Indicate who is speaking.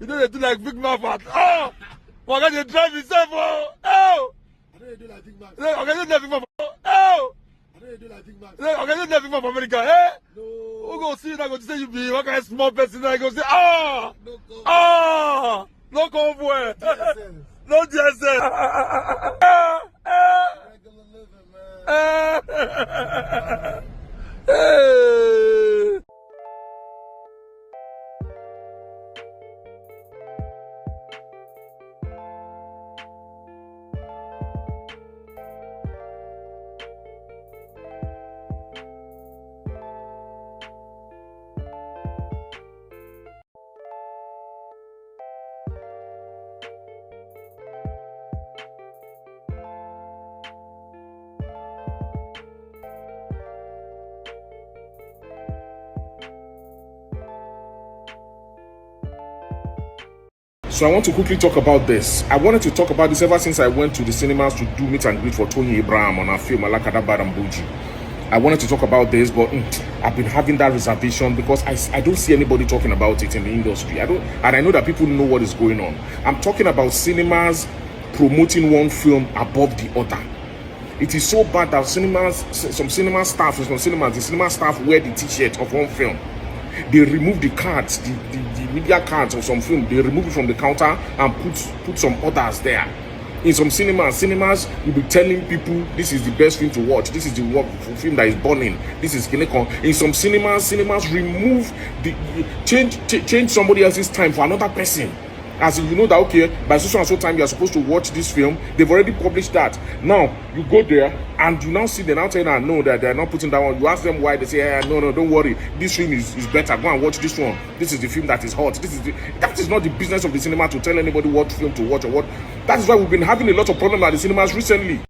Speaker 1: You know they do like big man fat. Oh! My God, you drive yourself, oh! Oh!
Speaker 2: I know you do like big man.
Speaker 1: Okay, you do like big man. Oh!
Speaker 2: I know you do like big man.
Speaker 1: Okay, you do like big man for America, eh?
Speaker 2: No.
Speaker 1: Who go see you now go say you be one kind of small person now go say, ah!
Speaker 2: No go.
Speaker 1: Ah! No convoy!
Speaker 2: GSM.
Speaker 1: No GSM!
Speaker 2: Regular living, man.
Speaker 1: Hey!
Speaker 3: So I want to quickly talk about this. I wanted to talk about this ever since I went to the cinemas to do meet and greet for Tony Abraham on our film Alakada Barambuji. I wanted to talk about this, but I've been having that reservation because I don't see anybody talking about it in the industry. I know that people know what is going on. I'm talking about cinemas promoting one film above the other. It is so bad that some cinema staff wear the t-shirt of one film. They remove the cards, the media cards of some film. They remove it from the counter and put some others there. In some cinemas will be telling people this is the best film to watch. This is the film that is burning. This is Kinekon. In some cinemas remove change somebody else's time for another person. As in, you know that, okay, by so and so time you are supposed to watch this film. They've already published that. Now you go there and you now see they now tell you no, that they're not putting that one. You ask them why, they say, no, don't worry, this film is better. Go and watch this one. This is the film that is hot. That is not the business of the cinema to tell anybody what film to watch or what. That is why we've been having a lot of problems at the cinemas recently.